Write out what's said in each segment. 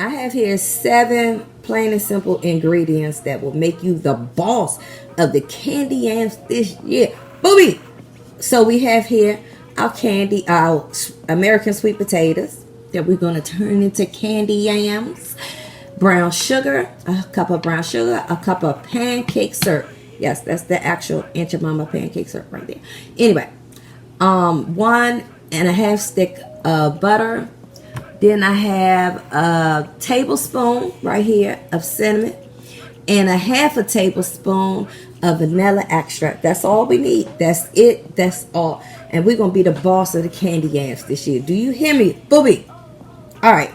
I have here 7 plain and simple ingredients that will make you the boss of the candy yams this year. Booby! So we have here our American sweet potatoes that we're going to turn into candy yams. Brown sugar, a cup of brown sugar, a cup of pancake syrup. Yes, that's the actual Aunt Your Mama pancake syrup right there. Anyway, 1.5 stick of butter. Then I have a tablespoon right here of cinnamon and a 1/2 tablespoon of vanilla extract. That's all we need. That's it. That's all. And we're going to be the boss of the candy yams this year. Do you hear me, booby? All right.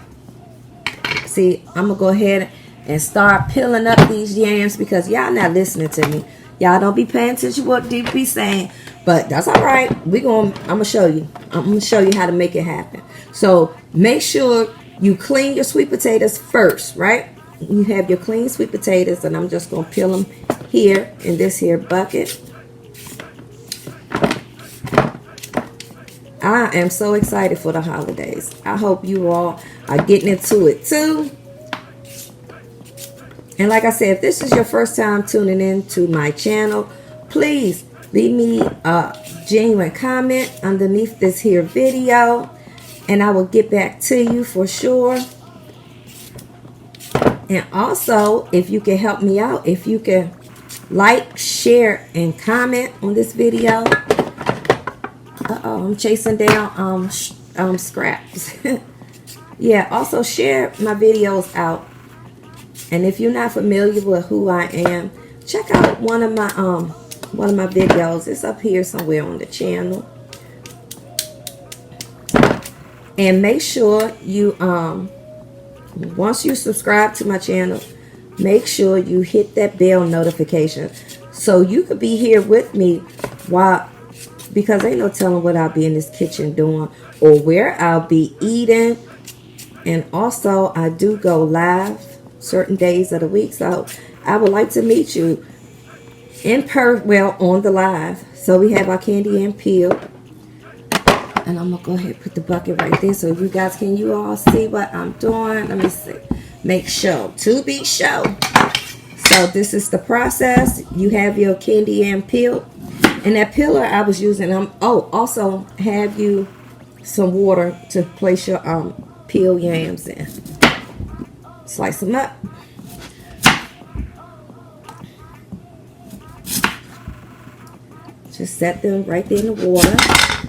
See, I'm going to go ahead and start peeling up these yams because y'all not listening to me. Y'all don't be paying attention to what they be saying. But that's all right. I'm going to show you. I'm going to show you how to make it happen. So make sure you clean your sweet potatoes first, right? You have your clean sweet potatoes, and I'm just going to peel them here in this here bucket. I am so excited for the holidays. I hope you all are getting into it too. And like I said, if this is your first time tuning in to my channel, please leave me a genuine comment underneath this here video, and I will get back to you for sure. And also, if you can help me out, if you can like, share, and comment on this video. I'm chasing down scraps. Yeah, also share my videos out. And if you're not familiar with who I am, check out one of my videos. It's up here somewhere on the channel. And make sure you once you subscribe to my channel, make sure you hit that bell notification so you could be here with me because ain't no telling what I'll be in this kitchen doing or where I'll be eating. And also, I do go live certain days of the week, so I would like to meet you on the live. So we have our candy yam peel, and I'm gonna go ahead and put the bucket right there so you guys you all see what I'm doing. Let me see. Make sure to be sure. So this is the process. You have your candy yam peel. And that peeler I was using, also have you some water to place your peeled yams in. Slice them up. Just set them right there in the water.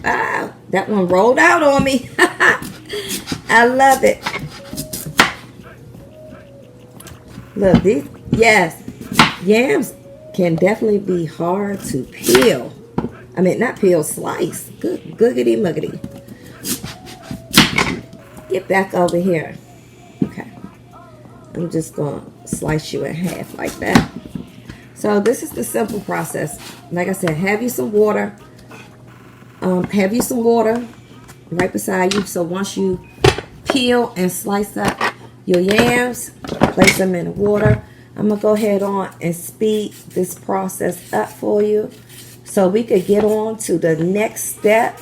Ah, that one rolled out on me. I love it. Look, yams can definitely be hard to peel. I mean, not peel, slice. Googity muggity. Get back over here. Okay. I'm just going to slice you in half like that. So this is the simple process. Like I said, have you some water. Have you some water right beside you. So once you peel and slice up your yams, place them in the water. I'm going to go ahead on and speed this process up for you so we could get on to the next step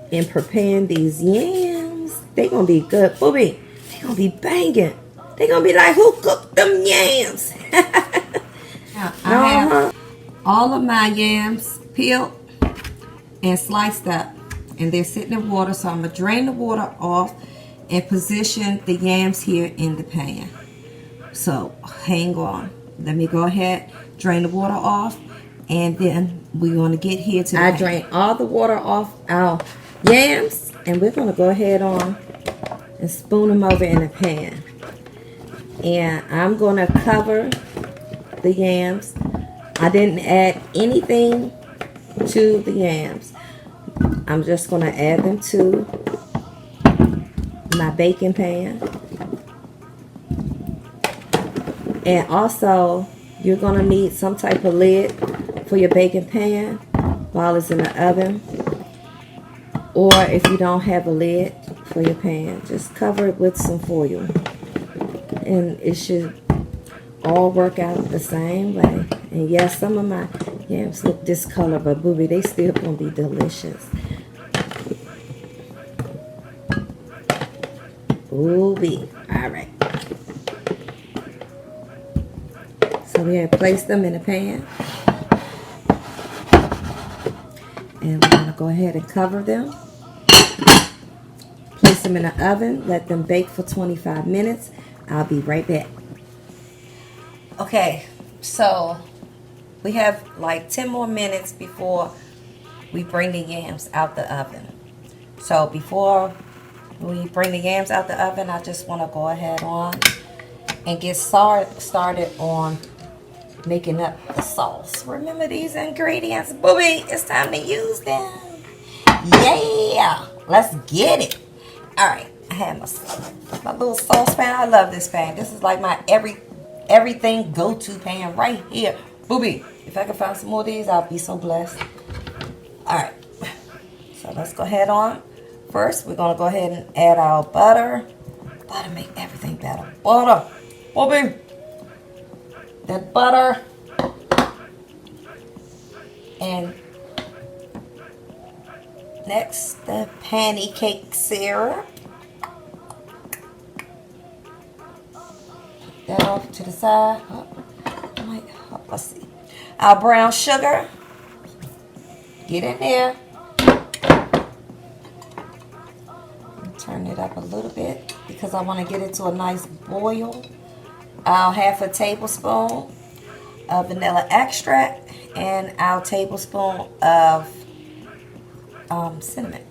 in preparing these yams. They're going to be good. Booby, they're going to be banging. They're going to be like, who cooked them yams? Now, I have all of my yams peeled and sliced up, and they're sitting in water, so I'm going to drain the water off and position the yams here in the pan. So hang on. Let me go ahead, drain the water off, and then we're going to get here to the pan. Drain all the water off our yams, and we're going to go ahead on and spoon them over in the pan. And I'm going to cover the yams. I didn't add anything to the yams. I'm just going to add them to my baking pan. And also, you're going to need some type of lid for your baking pan while it's in the oven. Or if you don't have a lid for your pan, just cover it with some foil. And it should all work out the same way. And yes, some of my yams look this color, but booby, they still going to be delicious. Booby. All right. So we have placed them in a pan. And we're going to go ahead and cover them. Place them in the oven. Let them bake for 25 minutes. I'll be right back. Okay, so we have like 10 more minutes before we bring the yams out the oven. So before we bring the yams out the oven, I just want to go ahead on and get started on making up the sauce. Remember these ingredients, booby. It's time to use them. Yeah, let's get it. All right, I have my little saucepan. I love this pan. This is like my everything go-to pan right here, booby. If I can find some more of these, I'll be so blessed. All right, so let's go ahead on. First, we're gonna go ahead and add our butter. Butter make everything better. Butter, booby. That butter. And next, the pancake syrup. Put that off to the side. Let's see. Our brown sugar. Get in there. Turn it up a little bit because I want to get it to a nice boil. I'll half a tablespoon of vanilla extract and our tablespoon of cinnamon.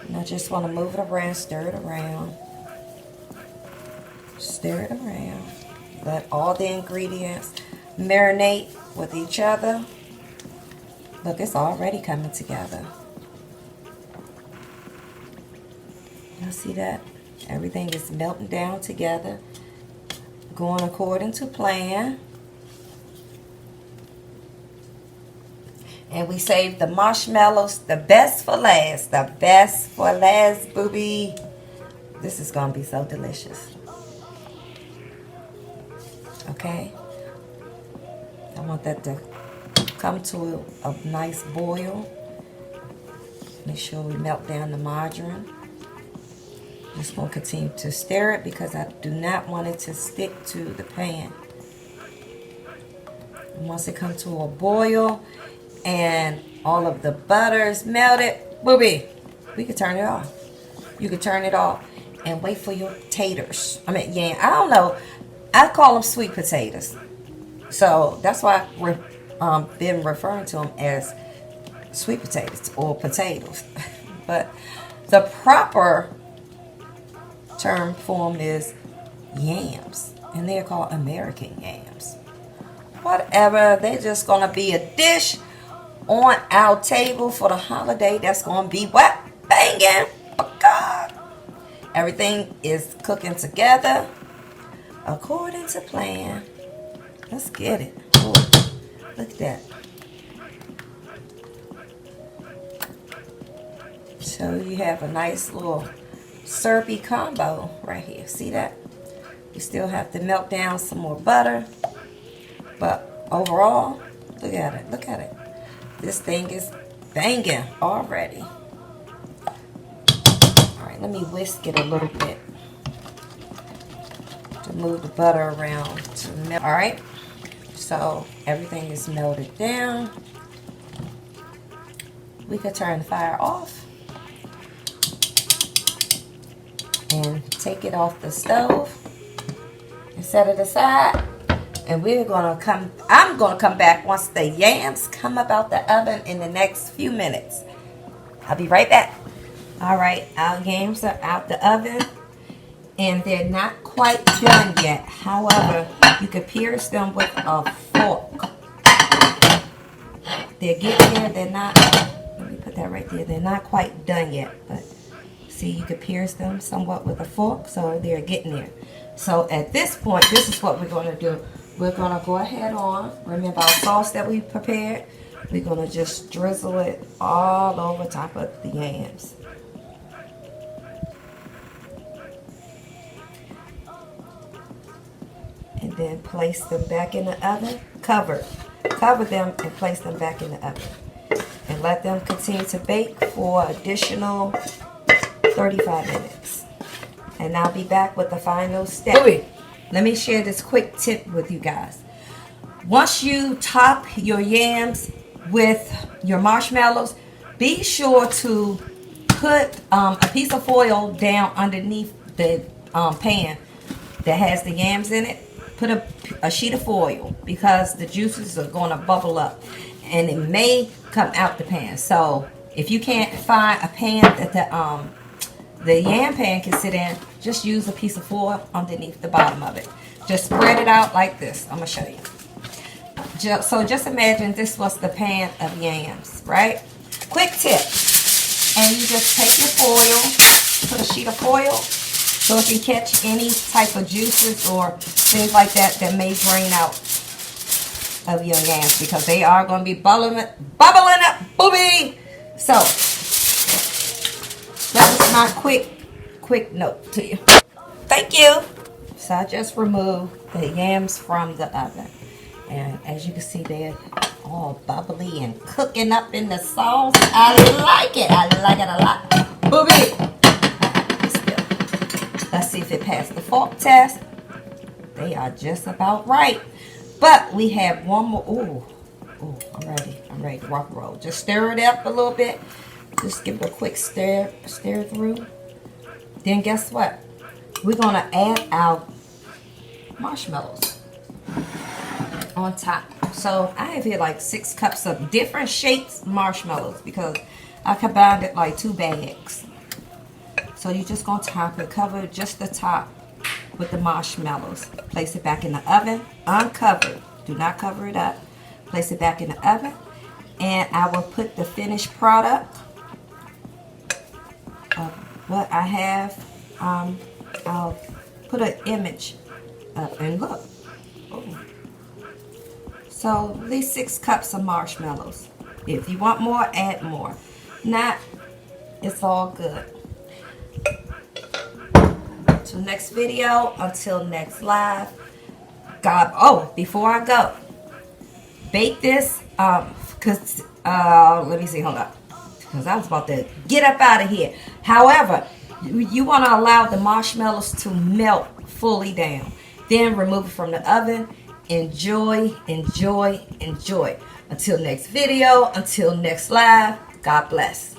And I just want to move it around, stir it around. Stir it around. Let all the ingredients marinate with each other. Look, it's already coming together. Y'all see that? Everything is melting down together. Going according to plan. And we saved the marshmallows, the best for last. The best for last, booby. This is going to be so delicious. Okay? I want that to come to a nice boil. Make sure we melt down the margarine. Just going to continue to stir it because I do not want it to stick to the pan. And once it comes to a boil and all of the butter is melted, booby, we can turn it off. You can turn it off and wait for your taters. I mean, yeah, I don't know. I call them sweet potatoes. So that's why I've been referring to them as sweet potatoes or potatoes. But the proper term form is yams. And they're called American yams. Whatever. They're just going to be a dish on our table for the holiday. That's going to be what? Banging. God. Everything is cooking together according to plan. Let's get it. Ooh, look at that. So you have a nice little syrupy combo right here. See that? You still have to melt down some more butter. But overall, look at it. Look at it. This thing is banging already. Alright, let me whisk it a little bit to move the butter around to melt. Alright, so everything is melted down. We could turn the fire off and take it off the stove and set it aside. And I'm gonna come back once the yams come up out the oven in the next few minutes. I'll be right back. All right, our yams are out the oven and they're not quite done yet. However, you can pierce them with a fork. They're getting there. They're not, let me put that right there. They're not quite done yet, but see, you can pierce them somewhat with a fork, so they're getting there. So at this point, this is what we're going to do. We're going to go ahead on, remember our sauce that we prepared? We're going to just drizzle it all over top of the yams. And then place them back in the oven, cover them and place them back in the oven. And and let them continue to bake for additional 35 minutes. And I'll be back with the final step. Let me share this quick tip with you guys. Once you top your yams with your marshmallows, be sure to put a piece of foil down underneath the pan that has the yams in it. Put a sheet of foil because the juices are going to bubble up and it may come out the pan. So if you can't find a pan that the yam pan can sit in, just use a piece of foil underneath the bottom of it. Just spread it out like this. I'm going to show you. So just imagine this was the pan of yams, right? Quick tip. And you just take your foil, put a sheet of foil so it can catch any type of juices or things like that that may drain out of your yams because they are going to be bubbling up, booby. So that was my quick note to you. Thank you. So I just removed the yams from the oven. And as you can see, they're all bubbly and cooking up in the sauce. I like it. I like it a lot. Booby. Let's see if it passed the fork test. They are just about right. But we have one more. Ooh, I'm ready. I'm ready to rock and roll. Just stir it up a little bit. Just give it a quick stir through. Then guess what? We're going to add our marshmallows on top. So I have here like 6 cups of different shapes marshmallows because I combined it like 2 bags. So you're just going to top it, cover just the top with the marshmallows. Place it back in the oven, uncovered. Do not cover it up. Place it back in the oven. And I will put the finished product of what I have. I'll put an image up and look. Ooh. So these 6 cups of marshmallows. If you want more, add more. Not, it's all good. Until next video, until next live. Before I go, bake this, let me see, hold up. Because I was about to get up out of here. However, you want to allow the marshmallows to melt fully down. Then remove it from the oven. Enjoy, enjoy, enjoy. Until next video, until next live, God bless.